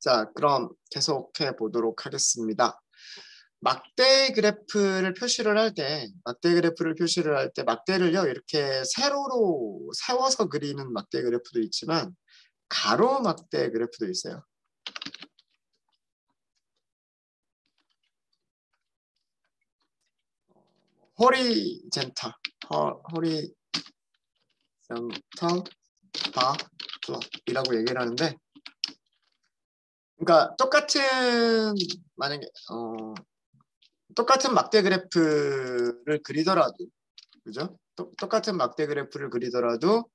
자, 그럼 계속해 보도록 하겠습니다. 막대 그래프를 표시를 할 때, 막대를요, 이렇게 세로로 세워서 그리는 막대 그래프도 있지만, 가로 막대 그래프도 있어요. 호리젠탈 바 플롯이라고 얘기를 하는데, 그러니까 만약에 똑같은 막대 그래프를 그리더라도, 그죠? 똑같은 막대 그래프를 그리더라도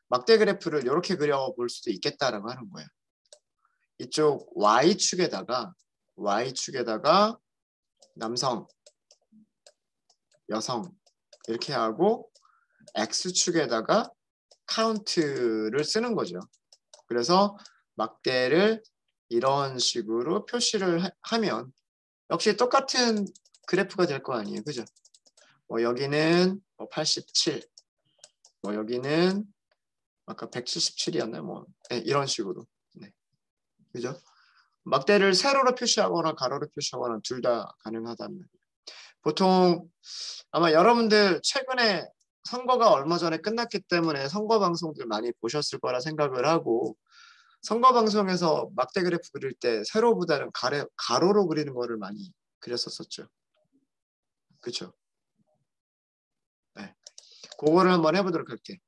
막대 그래프를 이렇게 그려볼 수도 있겠다라고 하는 거예요. 이쪽 Y축에다가 남성, 여성 이렇게 하고 X축에다가 카운트를 쓰는 거죠. 그래서 막대를 이런 식으로 표시를 하면 역시 똑같은 그래프가 될 거 아니에요. 그죠? 여기는 87, 여기는 아까 177이었나요? 네, 이런 식으로. 네. 그죠? 막대를 세로로 표시하거나 가로로 표시하거나 둘 다 가능하다면. 보통 아마 여러분들 최근에 선거가 얼마 전에 끝났기 때문에 선거 방송들 많이 보셨을 거라 생각을 하고, 선거 방송에서 막대 그래프 그릴 때 세로보다는 가로로 그리는 거를 많이 그렸었죠. 그렇죠? 네. 그거를 한번 해보도록 할게.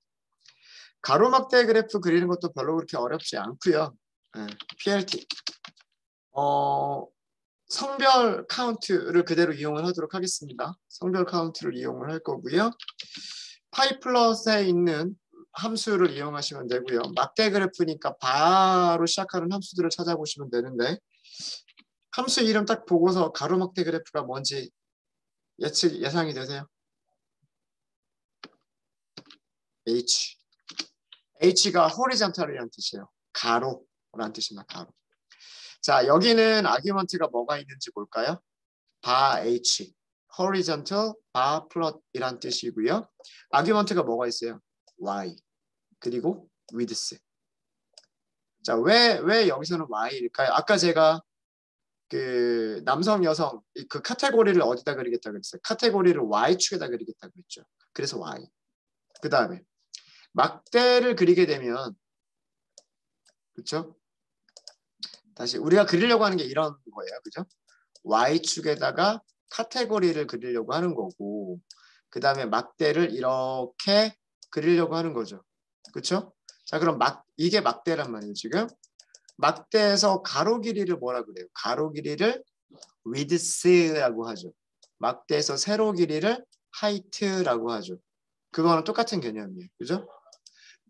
가로막대 그래프 그리는 것도 별로 그렇게 어렵지 않고요. 네. PLT 성별 카운트를 그대로 이용을 하도록 하겠습니다. 성별 카운트를 이용을 할 거고요. 파이 플러스에 있는 함수를 이용하시면 되고요. 막대 그래프니까 바로 시작하는 함수들을 찾아보시면 되는데, 함수 이름 딱 보고서 가로막대 그래프가 뭔지 예상이 되세요? H가 horizontal이라는 뜻이에요. 가로라는 뜻입니다. 가로. 자, 여기는 아규먼트가 뭐가 있는지 볼까요? 바 H, horizontal 바 plot이란 뜻이고요. 아규먼트가 뭐가 있어요? Y, 그리고 width. 자, 왜 여기서는 Y일까요? 아까 제가 그 남성, 여성 그 카테고리를 어디다 그리겠다 그랬어요? 카테고리를 Y축에다 그리겠다 그랬죠. 그래서 Y. 그 다음에 막대를 그리게 되면, 그렇죠? 다시 우리가 그리려고 하는 게 이런 거예요. 그죠? Y축에다가 카테고리를 그리려고 하는 거고, 그 다음에 막대를 이렇게 그리려고 하는 거죠. 그렇죠? 자, 그럼 이게 막대란 말이에요. 지금 막대에서 가로 길이를 뭐라 그래요? 가로 길이를 width라고 하죠. 막대에서 세로 길이를 height라고 하죠. 그거는 똑같은 개념이에요. 그죠?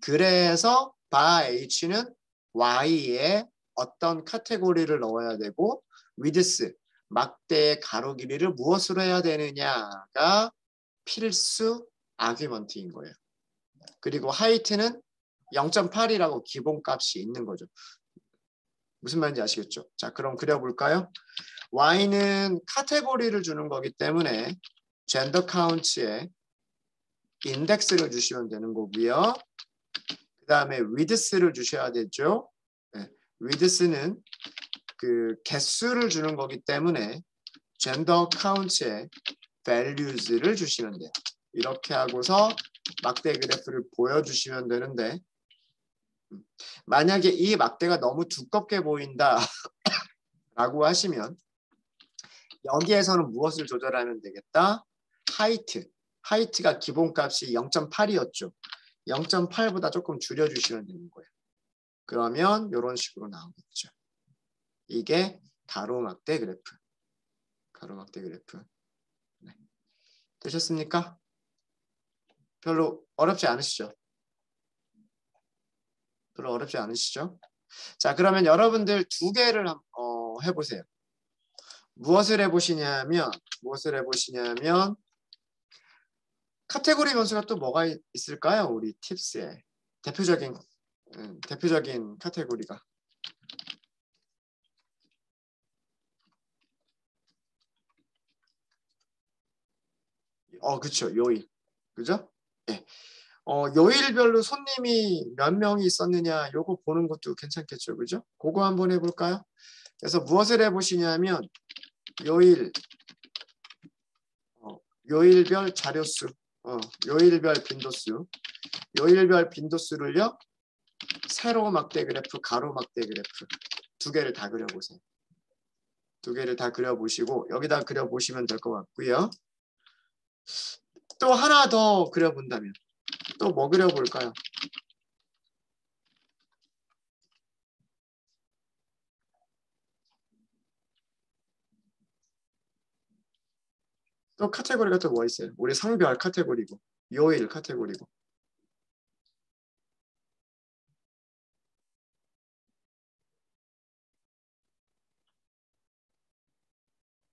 그래서 바 H는 Y에 어떤 카테고리를 넣어야 되고, width, 막대의 가로 길이를 무엇으로 해야 되느냐가 필수 아규먼트인 거예요. 그리고 height는 0.8이라고 기본값이 있는 거죠. 무슨 말인지 아시겠죠? 자, 그럼 그려볼까요? Y는 카테고리를 주는 거기 때문에 젠더 카운트에 인덱스를 주시면 되는 거고요. 그 다음에 width를 주셔야 되죠. 네, width는 그 개수를 주는 거기 때문에 젠더 카운트에 values를 주시면 돼요. 이렇게 하고서 막대 그래프를 보여주시면 되는데, 만약에 이 막대가 너무 두껍게 보인다 라고 하시면 여기에서는 무엇을 조절하면 되겠다? 하이트가 기본값이 0.8이었죠. 0.8보다 조금 줄여주시면 되는 거예요. 그러면 이런 식으로 나오겠죠. 이게 가로막대 그래프. 네. 되셨습니까? 별로 어렵지 않으시죠? 자, 그러면 여러분들 두 개를 해보세요. 무엇을 해보시냐면 카테고리 변수가 또 뭐가 있을까요? 우리 팁스에 대표적인 카테고리가 그쵸, 요인. 그죠? 네. 요일별로 손님이 몇 명이 있었느냐 요거 보는 것도 괜찮겠죠. 그죠? 그거 한번 해볼까요? 그래서 무엇을 해보시냐면 요일, 요일별 자료수, 요일별 빈도수, 요일별 빈도수를요. 세로 막대 그래프, 가로 막대 그래프 두 개를 다 그려보세요. 두 개를 다 그려보시고 여기다 그려보시면 될 것 같고요. 또 하나 더 그려본다면 또 뭐 그려볼까요? 또 카테고리가 또 뭐 있어요? 우리 성별 카테고리고 요일 카테고리고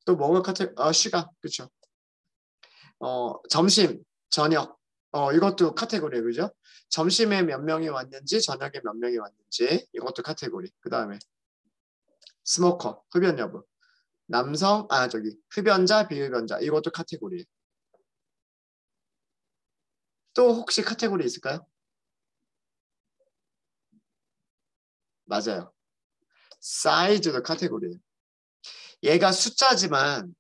또 뭐가 시간 그쵸? 점심 저녁 이것도 카테고리예요. 그죠? 점심에 몇 명이 왔는지 저녁에 몇 명이 왔는지 이것도 카테고리. 그 다음에 스모커 흡연 여부 남성 흡연자 비흡연자 이것도 카테고리예요. 또 혹시 카테고리 있을까요? 맞아요. 사이즈도 카테고리예요. 얘가 숫자지만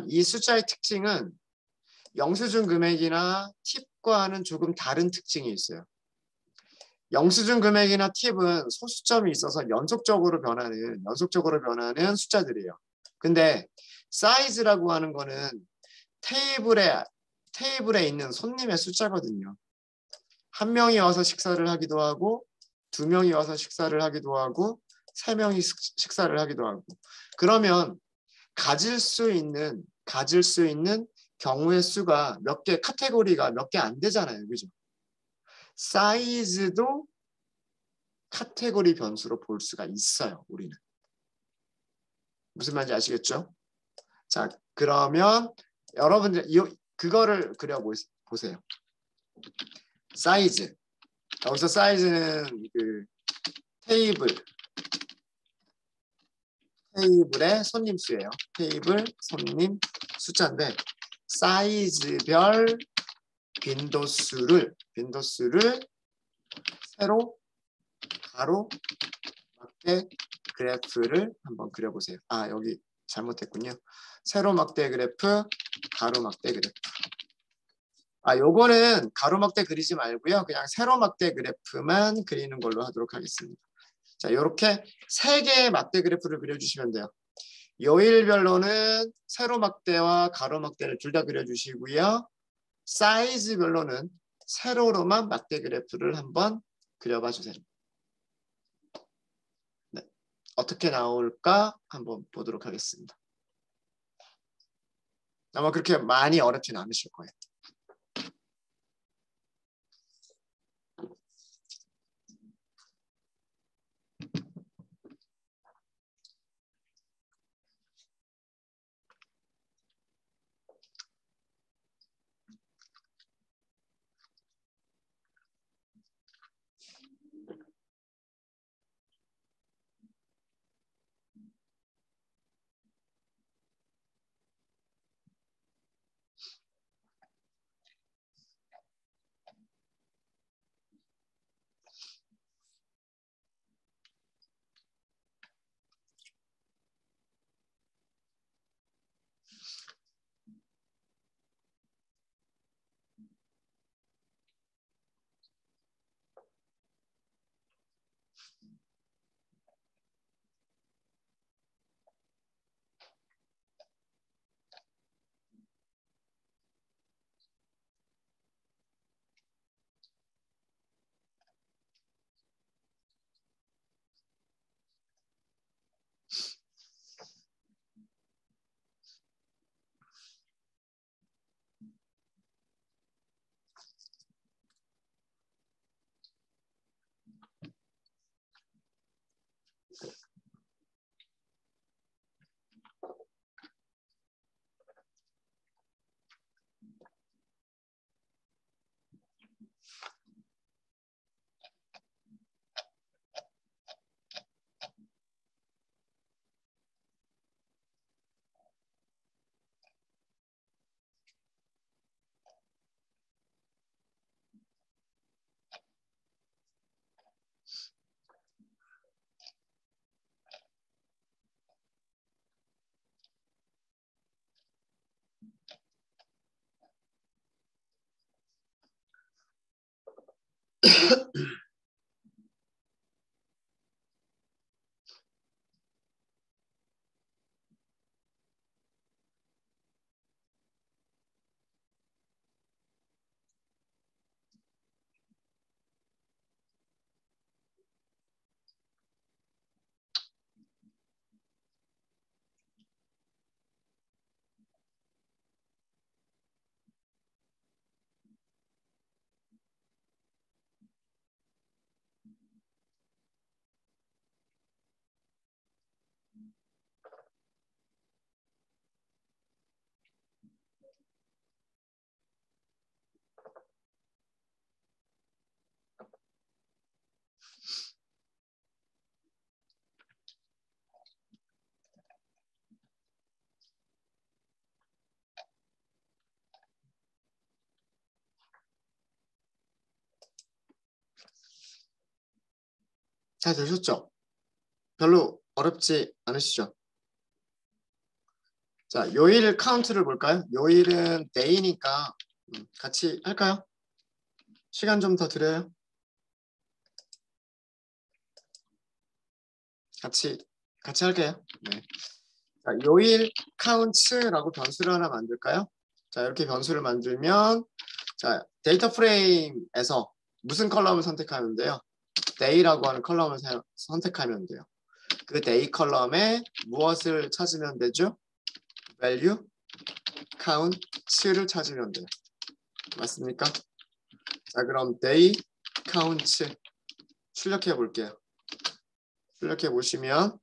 이 숫자의 특징은 영수증 금액이나 팁과는 조금 다른 특징이 있어요. 영수증 금액이나 팁은 소수점이 있어서 연속적으로 변하는 숫자들이에요. 근데 사이즈라고 하는 거는 테이블에 있는 손님의 숫자거든요. 한 명이 와서 식사를 하기도 하고 두 명이 와서 식사를 하기도 하고 세 명이 식사를 하기도 하고 그러면 가질 수 있는 경우의 수가 카테고리가 몇 개 안 되잖아요. 그죠? 사이즈도 카테고리 변수로 볼 수가 있어요. 우리는. 무슨 말인지 아시겠죠? 자, 그러면 여러분들 그거를 그려보세요. 사이즈. 여기서 사이즈는 그 테이블의 손님 수예요. 테이블 손님 숫자인데 사이즈별 빈도수를 세로 가로 막대 그래프를 한번 그려보세요. 여기 잘못했군요. 세로 막대 그래프, 가로 막대 그래프. 요거는 가로 막대 그리지 말고요. 그냥 세로 막대 그래프만 그리는 걸로 하도록 하겠습니다. 자, 이렇게 세 개의 막대 그래프를 그려주시면 돼요. 요일별로는 세로 막대와 가로 막대를 둘 다 그려주시고요. 사이즈별로는 세로로만 막대 그래프를 한번 그려봐 주세요. 네. 어떻게 나올까 한번 보도록 하겠습니다. 아마 그렇게 많이 어렵진 않으실 거예요. 잘 되셨죠? 별로 어렵지 않으시죠? 자, 요일 카운트를 볼까요? 요일은 day니까 같이 할까요? 시간 좀 더 드려요. 같이 할게요. 네. 자, 요일 카운트라고 변수를 하나 만들까요? 자, 이렇게 변수를 만들면 자, 데이터 프레임에서 무슨 컬럼을 선택하면 돼요? day라고 하는 컬럼을 선택하면 돼요. 그 day 컬럼에 무엇을 찾으면 되죠? value, count를 찾으면 돼요. 맞습니까? 자, 그럼 day, count 출력해 볼게요. 출력해 보시면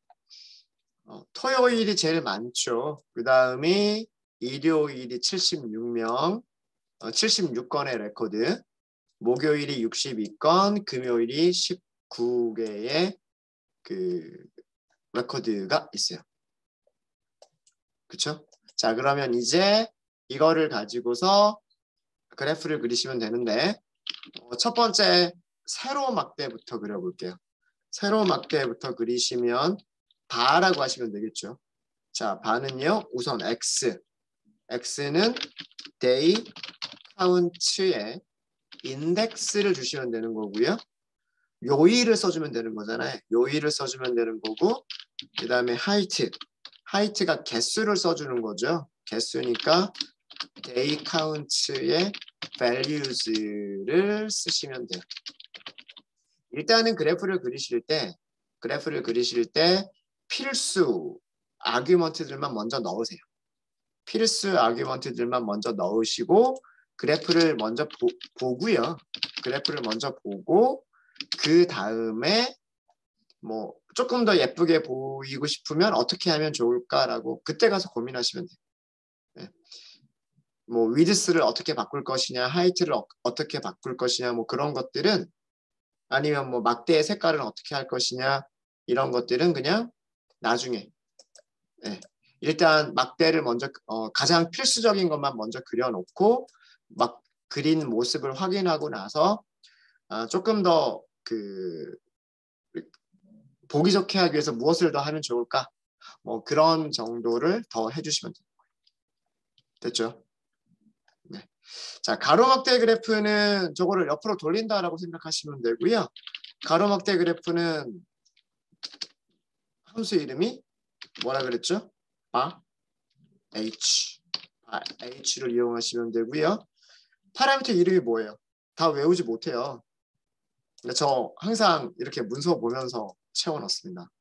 토요일이 제일 많죠. 그 다음이 일요일이 76명, 76건의 레코드, 목요일이 62건, 금요일이 19개의 그 레코드가 있어요. 그쵸? 자, 그러면 이제 이거를 가지고서 그래프를 그리시면 되는데 첫 번째 세로 막대부터 그려볼게요. 세로 막대부터 그리시면 바라고 하시면 되겠죠. 자, 바는요. 우선 x는 day count의 인덱스를 주시면 되는 거고요. 요일을 써주면 되는 거잖아요. 요일을 써주면 되는 거고 그 다음에 height가 개수를 써주는 거죠. 개수니까 day count의 values를 쓰시면 돼요. 일단은 그래프를 그리실 때 필수 아규먼트들만 먼저 넣으세요. 필수 아규먼트들만 먼저 넣으시고 그래프를 먼저 보고요. 그래프를 먼저 보고 그 다음에 뭐 조금 더 예쁘게 보이고 싶으면 어떻게 하면 좋을까라고 그때 가서 고민하시면 돼요. 네. 뭐 위드스를 어떻게 바꿀 것이냐, 하이트를 어떻게 바꿀 것이냐, 뭐 그런 것들은 아니면 뭐 막대의 색깔은 어떻게 할 것이냐 이런 것들은 그냥 나중에 네. 일단 막대를 먼저 가장 필수적인 것만 먼저 그려놓고 막 그린 모습을 확인하고 나서 조금 더 보기 좋게 하기 위해서 무엇을 더 하면 좋을까? 뭐 그런 정도를 더 해주시면 돼요. 됐죠? 네. 자, 가로막대 그래프는 저거를 옆으로 돌린다라고 생각하시면 되고요. 가로막대 그래프는 함수 이름이 뭐라 그랬죠? H를 이용하시면 되고요. 파라미터 이름이 뭐예요? 다 외우지 못해요. 근데 저 항상 이렇게 문서 보면서 채워넣습니다.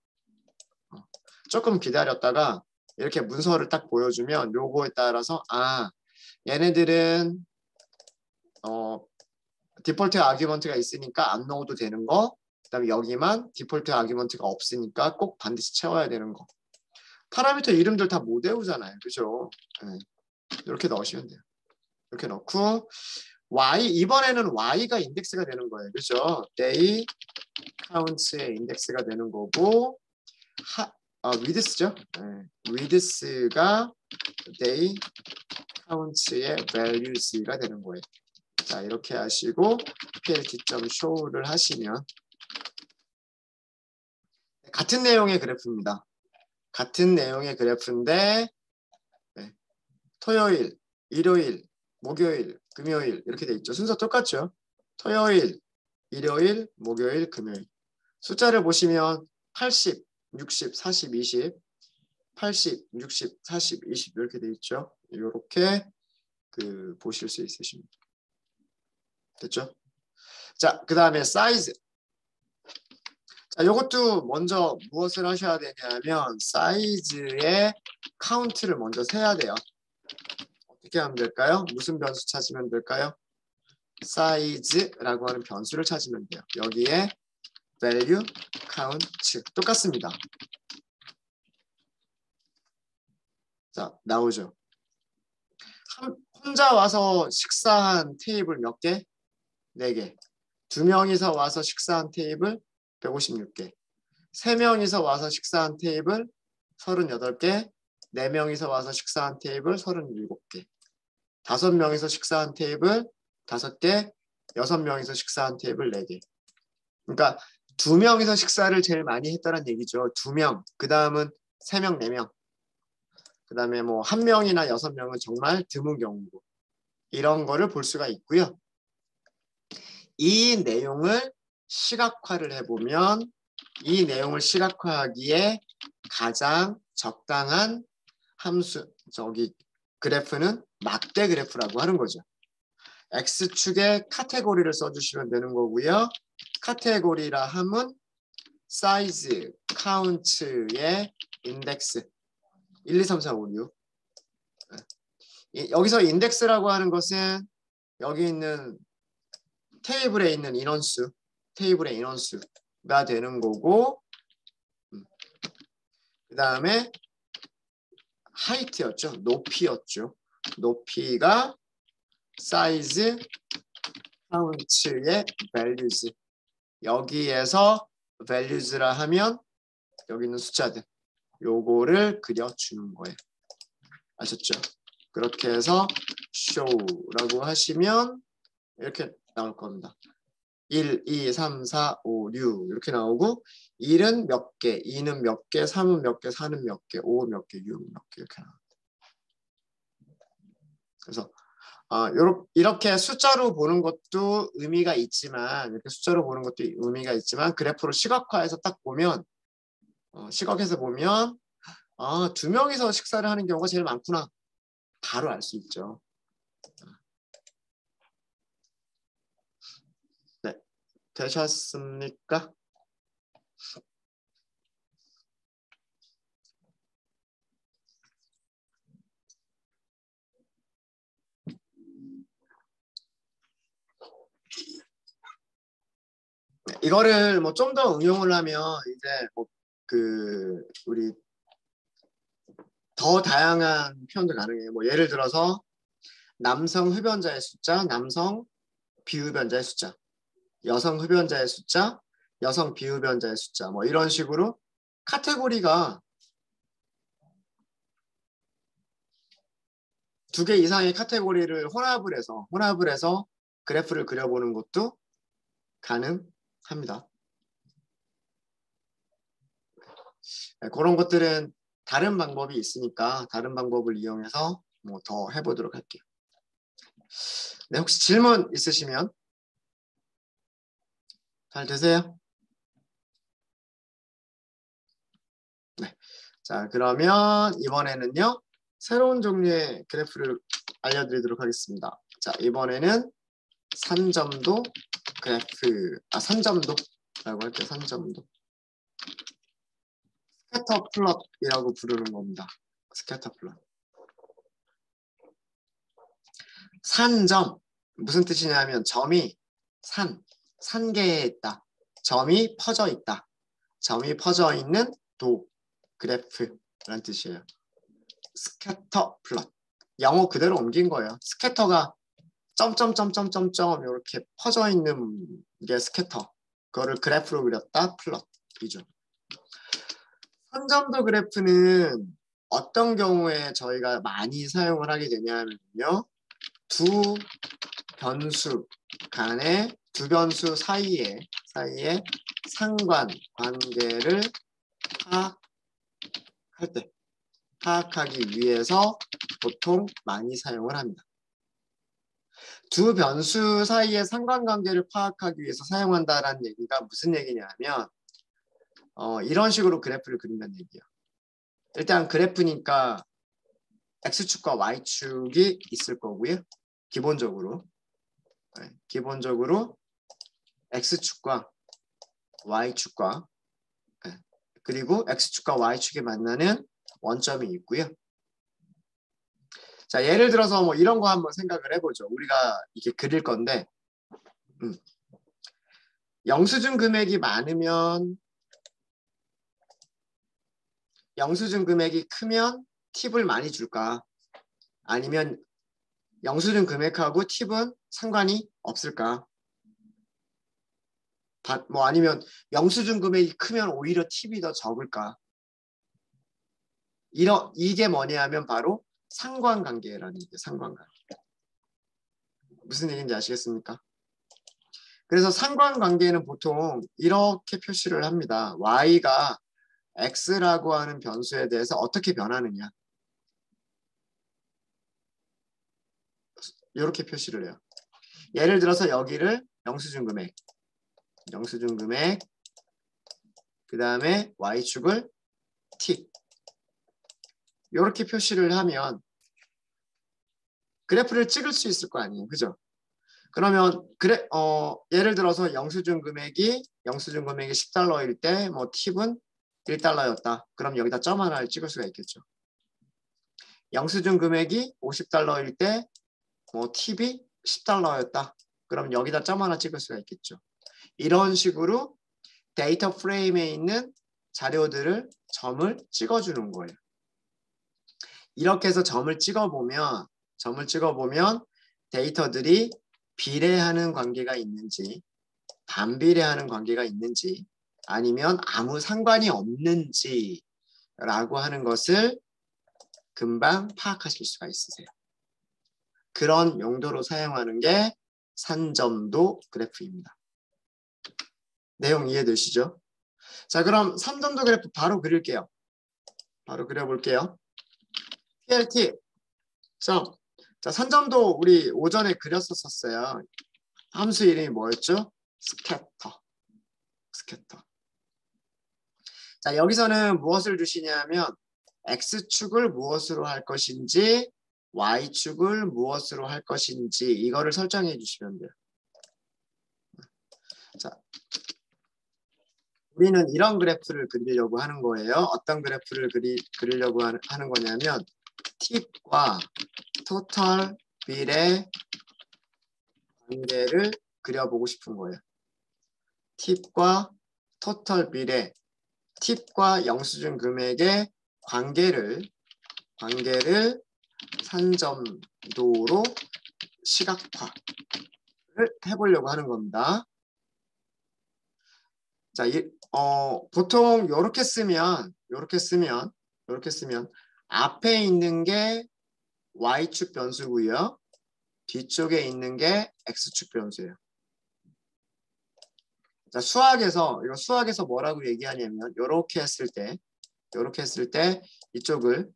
조금 기다렸다가 이렇게 문서를 딱 보여주면 요거에 따라서 얘네들은 디폴트 아규먼트가 있으니까 안 넣어도 되는 거, 그다음에 여기만 디폴트 아규먼트가 없으니까 꼭 반드시 채워야 되는 거. 파라미터 이름들 다 못 외우잖아요. 그죠? 네. 이렇게 넣으시면 돼요. 이렇게 넣고 이번에는 y가 인덱스가 되는 거예요. 그죠? day count의 인덱스가 되는 거고 width죠. 네. width가 day count의 values가 되는 거예요. 자, 이렇게 하시고 plt.show를 하시면 같은 내용의 그래프입니다. 같은 내용의 그래프인데 토요일, 일요일, 목요일, 금요일 이렇게 돼 있죠. 순서 똑같죠. 토요일, 일요일, 목요일, 금요일. 숫자를 보시면 80, 60, 40, 20, 80, 60, 40, 20 이렇게 돼 있죠. 이렇게 보실 수 있으십니다. 됐죠? 자, 그 다음에 사이즈. 자, 이것도 먼저 무엇을 하셔야 되냐면 사이즈의 카운트를 먼저 세야 돼요. 어떻게 하면 될까요? 무슨 변수 찾으면 될까요? 사이즈라고 하는 변수를 찾으면 돼요. 여기에 value, count 똑같습니다. 자, 나오죠. 혼자 와서 식사한 테이블 몇 개? 4개. 2명이서 와서 식사한 테이블 156개. 3명이서 와서 식사한 테이블 38개. 4명이서 와서 식사한 테이블 37개. 5명이서 식사한 테이블 5개. 6명이서 식사한 테이블 4개. 그러니까 2명이서 식사를 제일 많이 했다는 얘기죠. 2명. 그 다음은 3명, 4명. 그 다음에 뭐 1명이나 6명은 정말 드문 경우고 이런 거를 볼 수가 있고요. 이 내용을 시각화를 해보면 이 내용을 시각화하기에 가장 적당한 함수, 그래프는 막대 그래프라고 하는 거죠. X축에 카테고리를 써주시면 되는 거고요. 카테고리라 함은 사이즈, 카운트의 인덱스 1, 2, 3, 4, 5, 6. 여기서 인덱스라고 하는 것은 여기 있는 테이블에 있는 인원수, 테이블의 인원수가 되는 거고, 그 다음에 하이트였죠. 높이였죠. 높이가 사이즈, 카운트의 values. 여기에서 values라 하면 여기 있는 숫자들. 요거를 그려주는 거예요. 아셨죠? 그렇게 해서 show라고 하시면 이렇게 나올 겁니다. 1, 2, 3, 4, 5, 6 이렇게 나오고 1은 몇 개, 2는 몇 개, 3은 몇 개, 4는 몇 개, 5는 몇 개, 6은 몇 개 이렇게 나옵니다. 그래서 이렇게 숫자로 보는 것도 의미가 있지만 이렇게 숫자로 보는 것도 의미가 있지만 그래프로 시각화해서 딱 보면 시각에서 보면 2명이서 식사를 하는 경우가 제일 많구나. 바로 알 수 있죠. 네, 되셨습니까? 네, 이거를 뭐 좀 더 응용을 하면 이제 우리 더 다양한 표현도 가능해요. 뭐 예를 들어서 남성 흡연자의 숫자, 남성 비흡연자의 숫자, 여성 흡연자의 숫자, 여성 비흡연자의 숫자, 뭐 이런 식으로 카테고리가 2개 이상의 카테고리를 혼합을 해서 그래프를 그려보는 것도 가능합니다. 네, 그런 것들은 다른 방법이 있으니까 다른 방법을 이용해서 뭐 더 해보도록 할게요. 네, 혹시 질문 있으시면 잘 되세요? 네. 자, 그러면 이번에는요. 새로운 종류의 그래프를 알려드리도록 하겠습니다. 자, 이번에는 산점도 그래프, 산점도라고 할게요. 산점도. 스캐터 플롯이라고 부르는 겁니다. 스캐터 플롯. 산점. 무슨 뜻이냐면 점이 산계에 있다. 점이 퍼져 있다. 점이 퍼져 있는 도, 그래프라는 뜻이에요. 스캐터 플롯. 영어 그대로 옮긴 거예요. 스캐터가 점점점점점점 이렇게 퍼져 있는 게 스캐터. 그거를 그래프로 그렸다 플롯이죠. 산점도 그래프는 어떤 경우에 저희가 많이 사용을 하게 되냐면요. 두 변수 사이에 상관 관계를 파악하기 위해서 보통 많이 사용을 합니다. 두 변수 사이의 상관관계를 파악하기 위해서 사용한다라는 얘기가 무슨 얘기냐면 이런 식으로 그래프를 그린다는 얘기예요. 일단 그래프니까 X축과 Y축이 있을 거고요. 기본적으로. 네, 기본적으로 X축과 Y축과 네, 그리고 X축과 Y축이 만나는 원점이 있고요. 자, 예를 들어서 뭐 이런 거 한번 생각을 해보죠. 우리가 이렇게 그릴 건데 영수증 금액이 많으면 영수증 금액이 크면 팁을 많이 줄까? 아니면 영수증 금액하고 팁은 상관이 없을까? 뭐 아니면 영수증 금액이 크면 오히려 팁이 더 적을까? 이게 뭐냐 하면 바로 상관관계라는 얘기예요. 상관관계. 무슨 얘기인지 아시겠습니까? 그래서 상관관계는 보통 이렇게 표시를 합니다. y가 x라고 하는 변수에 대해서 어떻게 변하느냐. 이렇게 표시를 해요. 예를 들어서 여기를 영수증 금액, 그 다음에 y축을 팁 이렇게 표시를 하면 그래프를 찍을 수 있을 거 아니에요. 그죠? 그러면 예를 들어서 영수증 금액이 $10일 때 뭐 팁은 $1였다. 그럼 여기다 점 하나를 찍을 수가 있겠죠. 영수증 금액이 $50일 때 뭐 팁이 $10였다. 그럼 여기다 점 하나 찍을 수가 있겠죠. 이런 식으로 데이터 프레임에 있는 자료들을 점을 찍어주는 거예요. 이렇게 해서 점을 찍어보면 데이터들이 비례하는 관계가 있는지 반비례하는 관계가 있는지 아니면 아무 상관이 없는지 라고 하는 것을 금방 파악하실 수가 있으세요. 그런 용도로 사용하는 게 산점도 그래프입니다. 내용 이해되시죠? 자, 그럼 산점도 그래프 바로 그릴게요. 바로 그려볼게요. PLT. 자, 산점도 우리 오전에 그렸었어요. 함수 이름이 뭐였죠? 스캐터. 자, 여기서는 무엇을 주시냐면 X축을 무엇으로 할 것인지 Y축을 무엇으로 할 것인지 이거를 설정해 주시면 돼요. 자, 우리는 이런 그래프를 그리려고 하는 거예요. 어떤 그래프를 그리려고 하는 거냐면 팁과 토탈 비례 관계를 그려보고 싶은 거예요. 팁과 토탈 비례, 팁과 영수증 금액의 관계를 산점도로 시각화를 해보려고 하는 겁니다. 자, 보통 이렇게 쓰면 앞에 있는 게 y축 변수고요. 뒤쪽에 있는 게 x축 변수예요. 자, 수학에서 뭐라고 얘기하냐면 이렇게 했을 때 이쪽을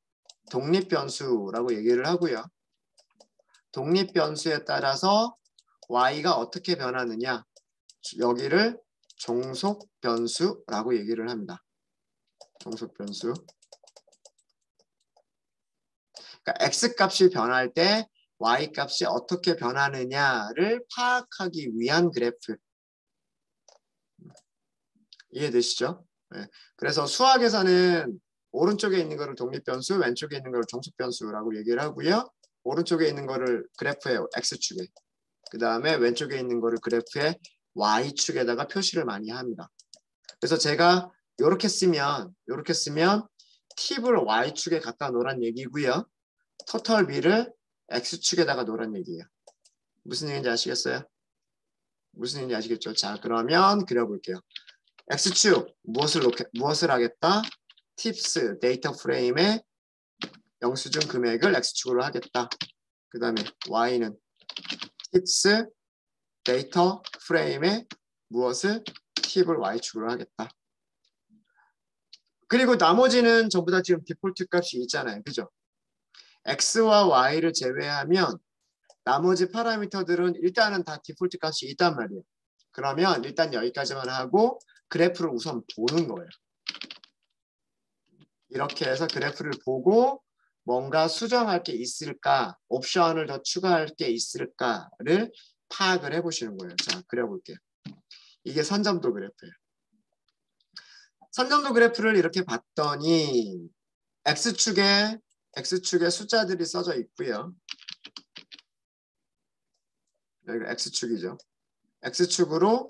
독립변수라고 얘기를 하고요. 독립변수에 따라서 y가 어떻게 변하느냐 여기를 종속변수라고 얘기를 합니다. 종속변수. 그러니까 x값이 변할 때 y값이 어떻게 변하느냐를 파악하기 위한 그래프. 이해되시죠? 네. 그래서 수학에서는 오른쪽에 있는 거를 독립변수, 왼쪽에 있는 거를 종속변수라고 얘기를 하고요. 오른쪽에 있는 거를 그래프의 x축에, 그 다음에 왼쪽에 있는 거를 그래프의 y축에다가 표시를 많이 합니다. 그래서 제가 이렇게 쓰면 팁을 y축에 갖다 놓으란 얘기고요. 토탈 b를 x축에다가 놓으란 얘기예요. 무슨 얘기인지 아시겠어요? 무슨 얘기인지 아시겠죠? 자, 그러면 그려볼게요. x축 무엇을 하겠다? 팁스 데이터 프레임에 영수증 금액을 x축으로 하겠다. 그 다음에 y는 팁스 데이터 프레임에 무엇을 팁을 y축으로 하겠다. 그리고 나머지는 전부 다 지금 디폴트 값이 있잖아요. 그죠? x와 y를 제외하면 나머지 파라미터들은 일단은 다 디폴트 값이 있단 말이에요. 그러면 일단 여기까지만 하고 그래프를 우선 보는 거예요. 이렇게 해서 그래프를 보고 뭔가 수정할 게 있을까, 옵션을 더 추가할 게 있을까를 파악을 해보시는 거예요. 자, 그려볼게요. 이게 선점도 그래프예요. 선점도 그래프를 이렇게 봤더니 X축에 숫자들이 써져 있고요. 여기가 X축이죠. X축으로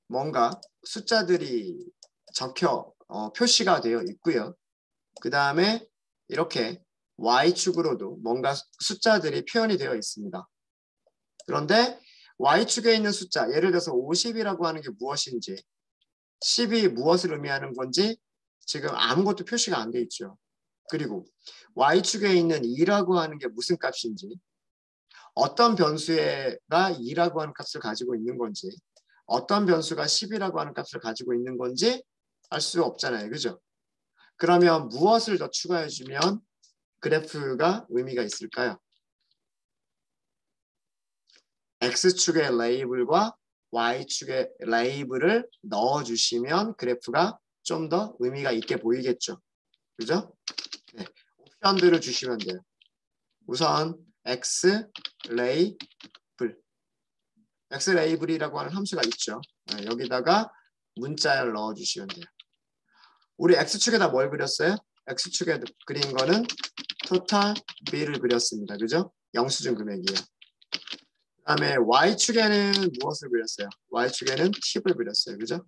뭔가 숫자들이 표시가 되어 있고요. 그 다음에 이렇게 Y축으로도 뭔가 숫자들이 표현이 되어 있습니다. 그런데 Y축에 있는 숫자, 예를 들어서 50이라고 하는 게 무엇인지, 10이 무엇을 의미하는 건지 지금 아무것도 표시가 안 돼 있죠. 그리고 Y축에 있는 2라고 하는 게 무슨 값인지, 어떤 변수가 2라고 하는 값을 가지고 있는 건지, 어떤 변수가 10이라고 하는 값을 가지고 있는 건지 알 수 없잖아요. 그죠? 그러면 무엇을 더 추가해주면 그래프가 의미가 있을까요? X축의 레이블과 Y축의 레이블을 넣어주시면 그래프가 좀 더 의미가 있게 보이겠죠. 그죠? 네. 옵션들을 주시면 돼요. 우선 X 레이블이라고 하는 함수가 있죠. 네, 여기다가 문자를 넣어주시면 돼요. 우리 X축에다 뭘 그렸어요? X축에 그린 거는 토탈 B를 그렸습니다. 그죠? 영수증 금액이에요. 그 다음에 Y축에는 무엇을 그렸어요? Y축에는 팁을 그렸어요. 그죠?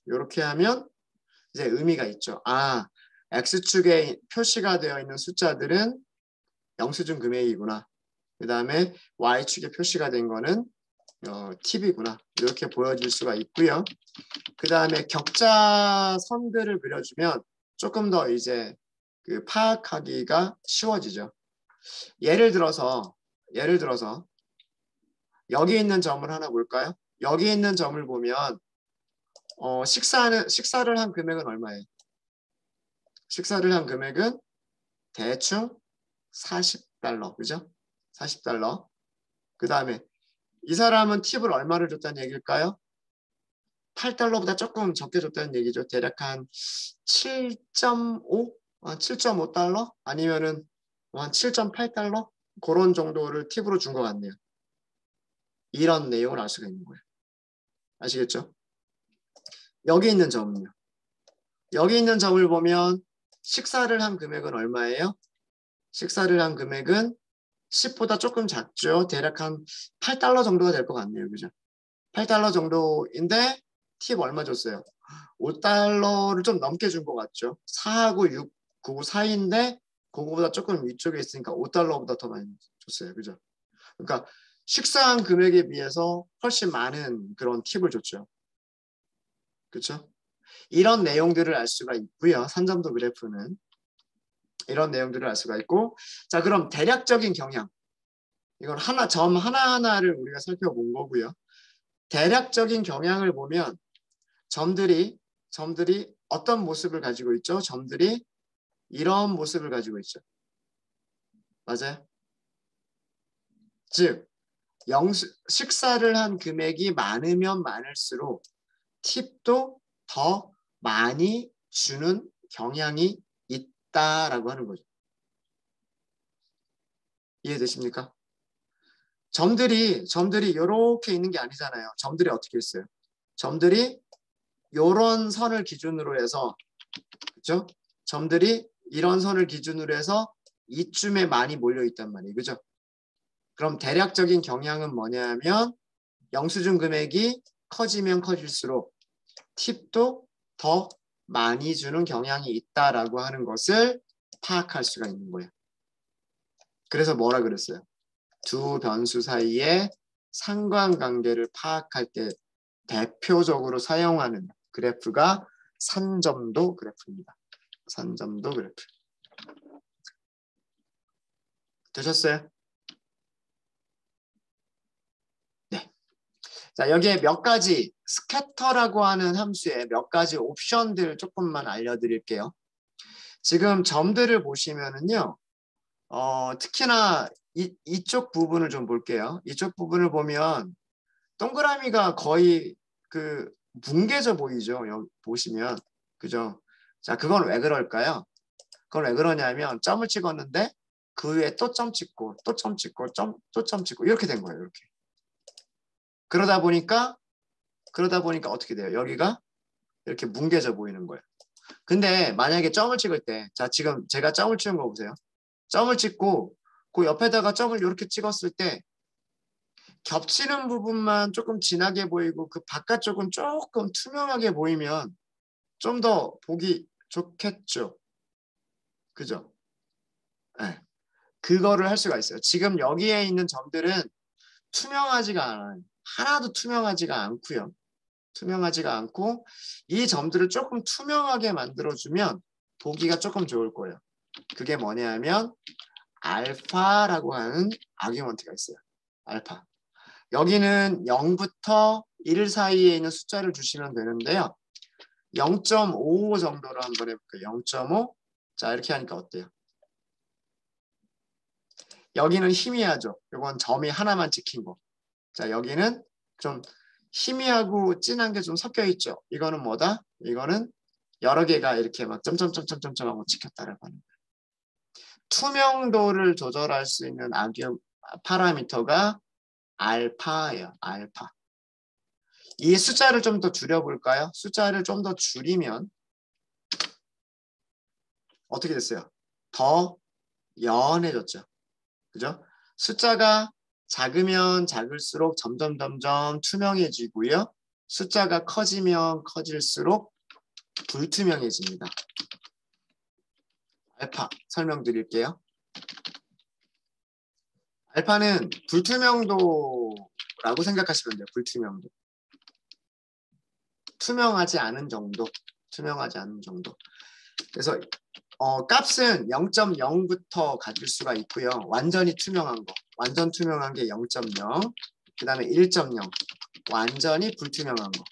이렇게 하면 이제 의미가 있죠. 아, X축에 표시가 되어 있는 숫자들은 영수증 금액이구나. 그 다음에 Y축에 표시가 된 거는 팁이구나. 이렇게 보여줄 수가 있고요. 그 다음에 격자 선들을 그려주면 조금 더 이제 그 파악하기가 쉬워지죠. 예를 들어서 여기 있는 점을 하나 볼까요? 여기 있는 점을 보면 식사를 한 금액은 얼마예요? 식사를 한 금액은 대충 $40, 그죠? $40. 그 다음에 이 사람은 팁을 얼마를 줬다는 얘기일까요? $8보다 조금 적게 줬다는 얘기죠. 대략 한 7.5? 7.5달러? 아니면은 한 7.8달러? 그런 정도를 팁으로 준 것 같네요. 이런 내용을 알 수가 있는 거예요. 아시겠죠? 여기 있는 점은요. 여기 있는 점을 보면 식사를 한 금액은 얼마예요? 식사를 한 금액은 10보다 조금 작죠. 대략 한 $8 정도가 될 것 같네요. 그죠? $8 정도인데 팁 얼마 줬어요? $5를 좀 넘게 준 것 같죠. 4하고 6, 9 사이인데 그거보다 조금 위쪽에 있으니까 $5보다 더 많이 줬어요. 그죠? 그러니까 식사한 금액에 비해서 훨씬 많은 그런 팁을 줬죠. 그렇죠? 이런 내용들을 알 수가 있고요. 산점도 그래프는 이런 내용들을 알 수가 있고, 자, 그럼 대략적인 경향, 이건 점 하나하나를 우리가 살펴본 거고요. 대략적인 경향을 보면 점들이 어떤 모습을 가지고 있죠? 점들이 이런 모습을 가지고 있죠. 맞아요? 즉 식사를 한 금액이 많으면 많을수록 팁도 더 많이 주는 경향이 있다라고 하는 거죠. 이해되십니까? 점들이 이렇게 있는 게 아니잖아요. 점들이 어떻게 있어요? 점들이 이런 선을 기준으로 해서, 그죠? 점들이 이런 선을 기준으로 해서 이쯤에 많이 몰려 있단 말이에요. 그죠? 그럼 대략적인 경향은 뭐냐면 영수증 금액이 커지면 커질수록 팁도 더 많이 주는 경향이 있다라고 하는 것을 파악할 수가 있는 거예요. 그래서 뭐라 그랬어요? 두 변수 사이의 상관관계를 파악할 때 대표적으로 사용하는 그래프가 산점도 그래프입니다. 산점도 그래프. 되셨어요? 네. 자, 여기에 몇 가지 스캐터라고 하는 함수에 몇 가지 옵션들 조금만 알려드릴게요. 지금 점들을 보시면은요, 특히나 이쪽 부분을 좀 볼게요. 이쪽 부분을 보면 동그라미가 거의 그 뭉개져 보이죠. 여기 보시면. 그죠? 자, 그건 왜 그럴까요? 그건 왜 그러냐면 점을 찍었는데 그 위에 또 점 찍고 또 점 찍고 또 점 찍고 이렇게 된 거예요. 이렇게. 그러다 보니까 어떻게 돼요? 여기가 이렇게 뭉개져 보이는 거예요. 근데 만약에 점을 찍을 때, 자, 지금 제가 점을 찍은 거 보세요. 점을 찍고 그 옆에다가 점을 이렇게 찍었을 때 겹치는 부분만 조금 진하게 보이고 그 바깥쪽은 조금 투명하게 보이면 좀 더 보기 좋겠죠. 그죠? 네. 그거를 할 수가 있어요. 지금 여기에 있는 점들은 투명하지가 않아요. 하나도 투명하지가 않고요. 투명하지가 않고 이 점들을 조금 투명하게 만들어주면 보기가 조금 좋을 거예요. 그게 뭐냐 하면 알파라고 하는 아규먼트가 있어요. 알파. 여기는 0부터 1 사이에 있는 숫자를 주시면 되는데요. 0.55 정도로 한번 해볼게요. 0.5. 자, 이렇게 하니까 어때요? 여기는 희미하죠. 이건 점이 하나만 찍힌 거. 자, 여기는 좀 희미하고 진한 게 좀 섞여 있죠. 이거는 뭐다? 이거는 여러 개가 이렇게 막 점점점점점점 하고 찍혔다라고 하는 거예요. 투명도를 조절할 수 있는 파라미터가 알파예요. 알파. 이 숫자를 좀 더 줄여볼까요? 숫자를 좀 더 줄이면 어떻게 됐어요? 더 연해졌죠. 그죠? 숫자가 작으면 작을수록 점점 투명해지고요. 숫자가 커지면 커질수록 불투명해집니다. 알파 설명드릴게요. 알파는 불투명도라고 생각하시면 돼요. 불투명도. 투명하지 않은 정도. 투명하지 않은 정도. 그래서 값은 0.0부터 가질 수가 있고요. 완전히 투명한 거. 완전 투명한 게 0.0. 그 다음에 1.0. 완전히 불투명한 거.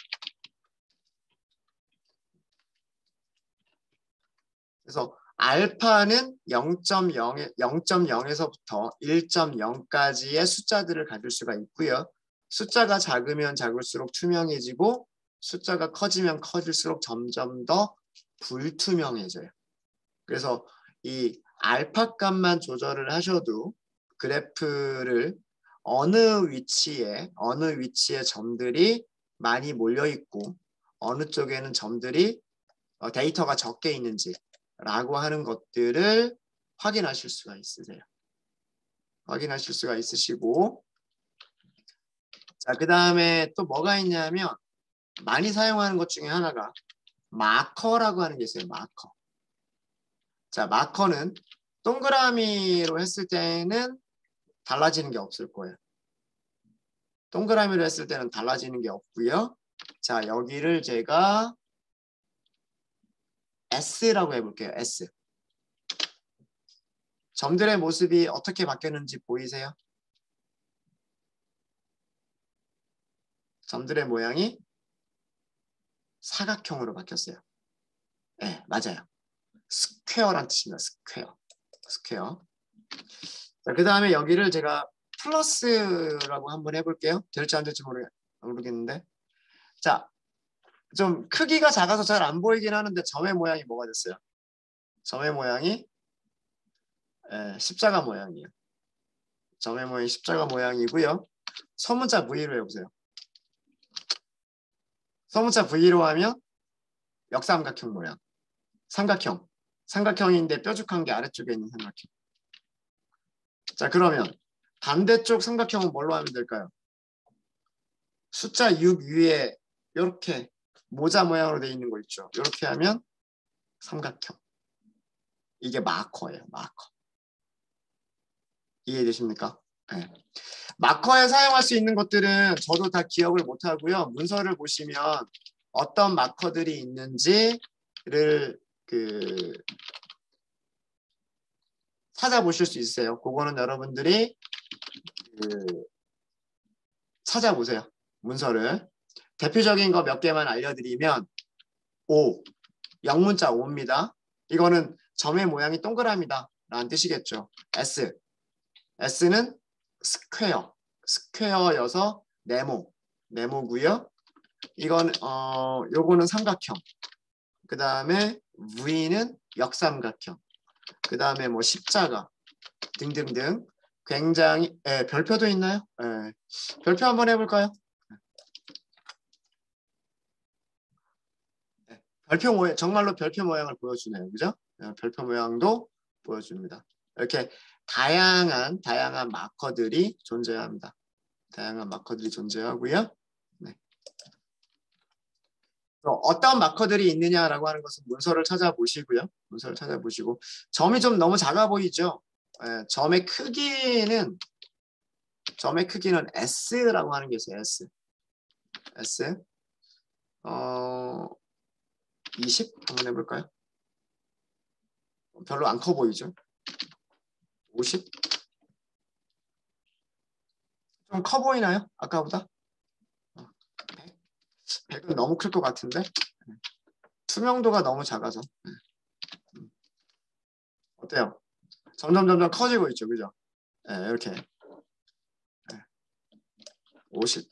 그래서 알파는 0.0에서부터 1.0까지의 숫자들을 가질 수가 있고요. 숫자가 작으면 작을수록 투명해지고 숫자가 커지면 커질수록 점점 더 불투명해져요. 그래서 이 알파 값만 조절을 하셔도 그래프를 어느 위치에 점들이 많이 몰려 있고 어느 쪽에는 점들이 데이터가 적게 있는지 라고 하는 것들을 확인하실 수가 있으세요. 확인하실 수가 있으시고, 자, 그 다음에 또 뭐가 있냐면 많이 사용하는 것 중에 하나가 마커라고 하는 게 있어요. 마커. 자, 마커는 동그라미로 했을 때는 달라지는 게 없을 거예요. 동그라미로 했을 때는 달라지는 게 없고요. 자, 여기를 제가 S라고 해볼게요. S. 점들의 모습이 어떻게 바뀌었는지 보이세요? 점들의 모양이 사각형으로 바뀌었어요. 네, 맞아요. 스퀘어란 뜻입니다. 스퀘어. 자, 그 다음에 여기를 제가 플러스라고 한번 해볼게요. 될지 안 될지 모르겠는데. 자, 좀 크기가 작아서 잘 안 보이긴 하는데 점의 모양이 뭐가 됐어요? 점의 모양이 십자가 모양이에요. 점의 모양이 십자가 모양이고요. 소문자 V로 해보세요. 소문자 V로 하면 역삼각형 모양. 삼각형. 삼각형인데 뾰족한 게 아래쪽에 있는 삼각형. 자, 그러면 반대쪽 삼각형은 뭘로 하면 될까요? 숫자 6 위에 이렇게 모자 모양으로 되어 있는 거 있죠. 이렇게 하면 삼각형. 이게 마커예요. 마커. 이해되십니까? 네. 마커에 사용할 수 있는 것들은 저도 다 기억을 못하고요. 문서를 보시면 어떤 마커들이 있는지를 찾아보실 수 있어요. 그거는 여러분들이 찾아보세요. 문서를. 대표적인 거 몇 개만 알려드리면 5, 영문자 5입니다. 이거는 점의 모양이 동그라미다. 라는 뜻이겠죠. S는 스퀘어여서 네모고요. 이건 요거는 삼각형. 그 다음에 V는 역삼각형. 그 다음에 뭐 십자가 등등등 굉장히 별표도 있나요? 별표 한번 해볼까요? 별표 모양, 정말로 별표 모양을 보여주네요. 그죠? 별표 모양도 보여줍니다. 이렇게 다양한 마커들이 존재합니다. 다양한 마커들이 존재하고요. 네. 어떤 마커들이 있느냐라고 하는 것은 문서를 찾아보시고요. 문서를 찾아보시고 점이 좀 너무 작아 보이죠? 점의 크기는 S라고 하는 게 있어요. S. 20 한번 해볼까요? 별로 안 커 보이죠? 50? 좀 커 보이나요? 아까보다? 100은 너무 클 것 같은데? 투명도가 너무 작아서. 어때요? 점점 커지고 있죠. 그죠? 이렇게. 50.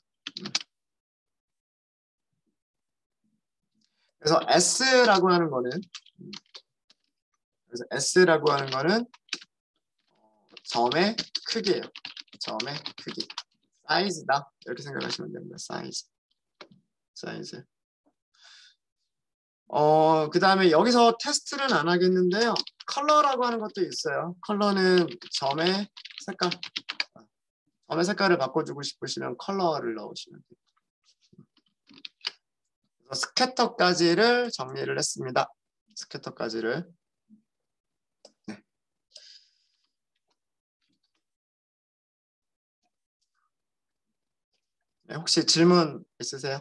그래서 S라고 하는 거는 점의 크기예요. 점의 크기. 사이즈다. 이렇게 생각하시면 됩니다. 사이즈. 그 다음에 여기서 테스트는 안 하겠는데요. 컬러라고 하는 것도 있어요. 컬러는 점의 색깔을 바꿔주고 싶으시면 컬러를 넣으시면 돼요. 스캐터까지를 정리를 했습니다. 스캐터까지를. 네. 네, 혹시 질문 있으세요?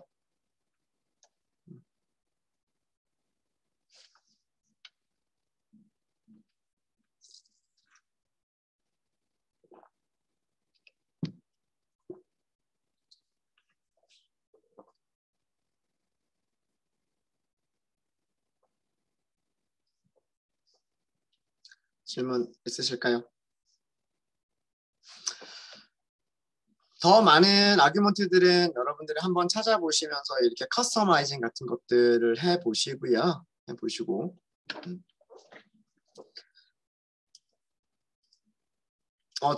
질문 있으실까요? 더 많은 아규먼트들은 여러분들이 한번 찾아보시면서 이렇게 커스터마이징 같은 것들을 해보시고요.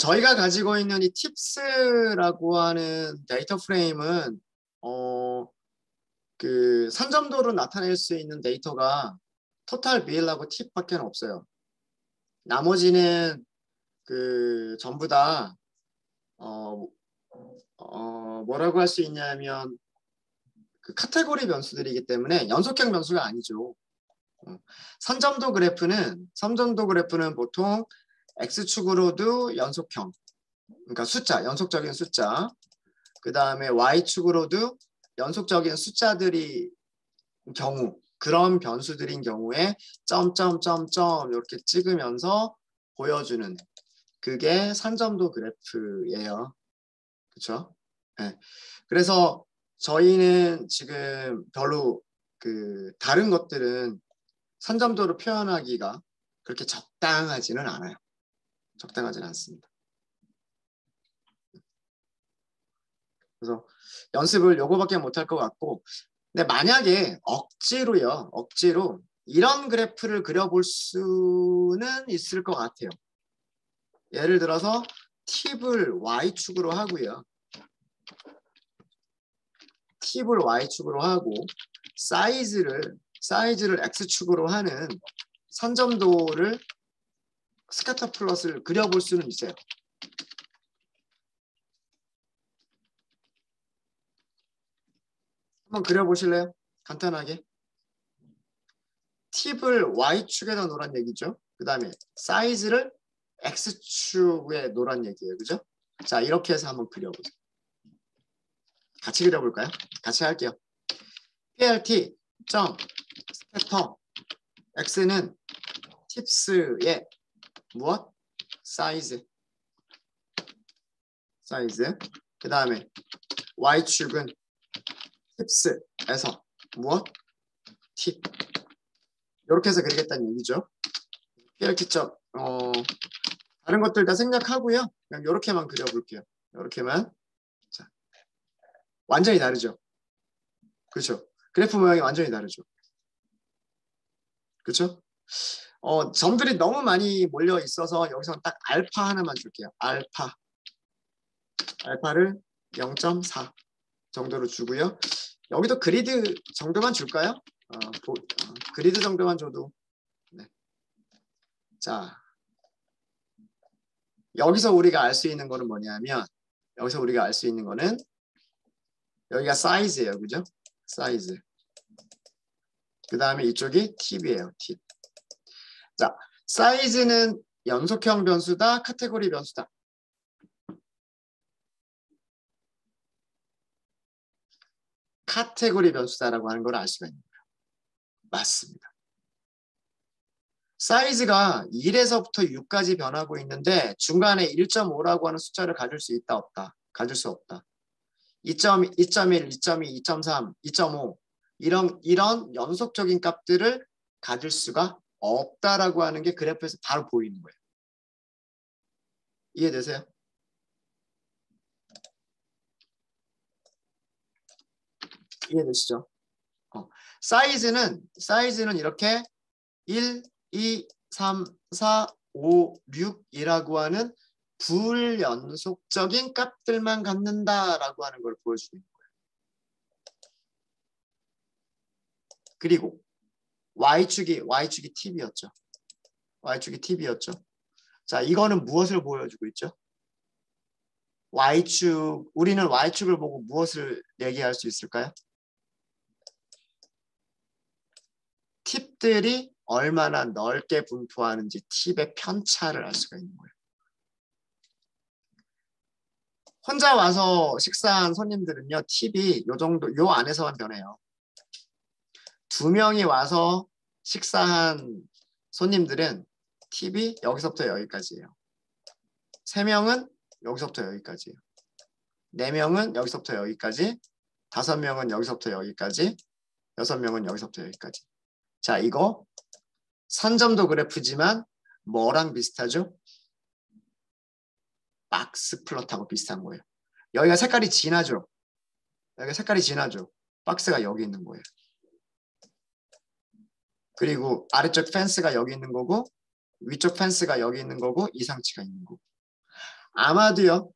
저희가 가지고 있는 이 팁스라고 하는 데이터 프레임은 그 산점도로 나타낼 수 있는 데이터가 토탈 BL하고 팁밖에 없어요. 나머지는 그 전부 다 뭐라고 할 수 있냐면 그 카테고리 변수들이기 때문에 연속형 변수가 아니죠. 선점도 그래프는 보통 X축으로도 연속형, 그러니까 연속적인 숫자, 그 다음에 Y축으로도 연속적인 숫자들이 그런 변수들인 경우에 점점점점 이렇게 찍으면서 보여주는 그게 산점도 그래프예요. 그렇죠? 네. 그래서 저희는 지금 별로 그 다른 것들은 산점도로 표현하기가 그렇게 적당하지는 않아요. 적당하지는 않습니다. 그래서 연습을 요거밖에 못할 것 같고, 근데 만약에 억지로 이런 그래프를 그려볼 수는 있을 것 같아요. 예를 들어서 팁을 Y축으로 하고요. 팁을 Y축으로 하고 사이즈를 X축으로 하는 산점도를 스캐터 플롯을 그려볼 수는 있어요. 한번 그려보실래요? 간단하게. 팁을 Y축에다 놓으란 얘기죠. 그 다음에 사이즈를 X축에 놓으란 얘기예요. 그죠? 자, 이렇게 해서 한번 그려보세요. 같이 그려볼까요? 같이 할게요. PLT 점 스캐터 X는 팁스의 무엇? 사이즈. 그 다음에 Y축은 팁스에서 무엇? 팁. 이렇게 해서 그리겠다는 얘기죠. PLT 점 다른 것들 다 생략하고요. 그냥 이렇게만 그려볼게요. 이렇게만. 자, 완전히 다르죠. 그렇죠. 그래프 모양이 완전히 다르죠. 그렇죠? 점들이 너무 많이 몰려 있어서 여기서 딱 알파 하나만 줄게요. 알파를 0.4 정도로 주고요. 여기도 그리드 정도만 줄까요? 그리드 정도만 줘도. 네. 자, 여기서 우리가 알 수 있는 거는 뭐냐면, 여기서 우리가 알 수 있는 거는 여기가 사이즈예요, 그죠? 사이즈. 그 다음에 이쪽이 팁이에요, 팁. 자, 사이즈는 연속형 변수다, 카테고리 변수다. 카테고리 변수다라고 하는 걸 알 수가 있는 거예요. 맞습니다. 사이즈가 1에서부터 6까지 변하고 있는데 중간에 1.5라고 하는 숫자를 가질 수 있다, 없다? 가질 수 없다. 2.1, 2.2, 2.3, 2.5 이런 연속적인 값들을 가질 수가 없다라고 하는 게 그래프에서 바로 보이는 거예요. 이해되세요? 이해되시죠? 사이즈는 이렇게 1, 2, 3, 4, 5, 6이라고 하는 불연속적인 값들만 갖는다라고 하는 걸 보여주고 있는 거예요. 그리고 Y축이 팁이었죠. Y축이 팁이었죠. 자, 이거는 무엇을 보여주고 있죠? Y축, 우리는 Y축을 보고 무엇을 얘기할 수 있을까요? 팁들이 얼마나 넓게 분포하는지 팁의 편차를 알 수가 있는 거예요. 혼자 와서 식사한 손님들은요, 팁이 요 정도, 요 안에서만 변해요. 2명이 와서 식사한 손님들은 팁이 여기서부터 여기까지예요. 3명은 여기서부터 여기까지예요. 4명은 여기서부터 여기까지, 5명은 여기서부터 여기까지, 6명은 여기서부터 여기까지. 자, 이거 선점도 그래프지만 뭐랑 비슷하죠? 박스 플롯하고 비슷한 거예요. 여기가 색깔이 진하죠? 여기가 색깔이 진하죠? 박스가 여기 있는 거예요. 그리고 아래쪽 펜스가 여기 있는 거고 위쪽 펜스가 여기 있는 거고 이상치가 있는 거고. 아마도요.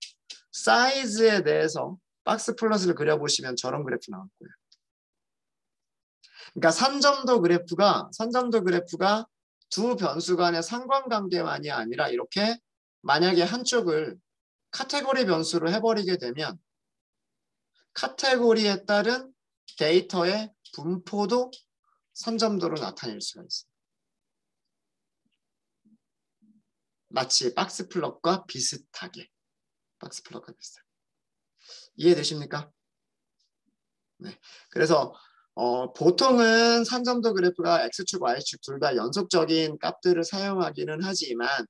사이즈에 대해서 박스 플롯을 그려보시면 저런 그래프 나올 거예요. 그러니까 선점도 그래프가 두 변수 간의 상관관계만이 아니라 이렇게 만약에 한쪽을 카테고리 변수로 해버리게 되면 카테고리에 따른 데이터의 분포도 선점도로 나타낼 수가 있어요. 마치 박스 플롯과 비슷하게. 이해되십니까? 네. 그래서 보통은 선점도 그래프가 X축, Y축 둘 다 연속적인 값들을 사용하기는 하지만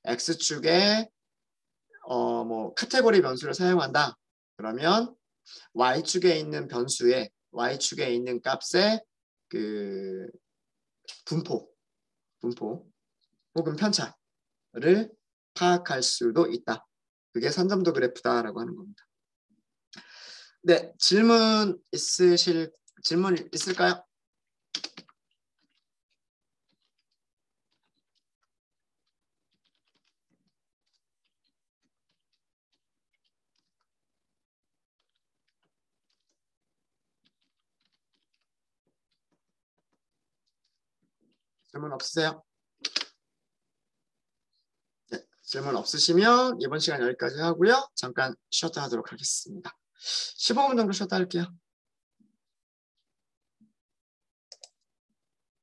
X축에 뭐 카테고리 변수를 사용한다. 그러면 Y축에 있는 변수에 Y축에 있는 값의 그 분포 혹은 편차를 파악할 수도 있다. 그게 선점도 그래프다라고 하는 겁니다. 네, 질문 있을까요? 질문 없으세요? 네, 질문 없으시면 이번 시간 여기까지 하고요. 잠깐 쉬었다 하도록 하겠습니다. 15분 정도 쉬었다 할게요.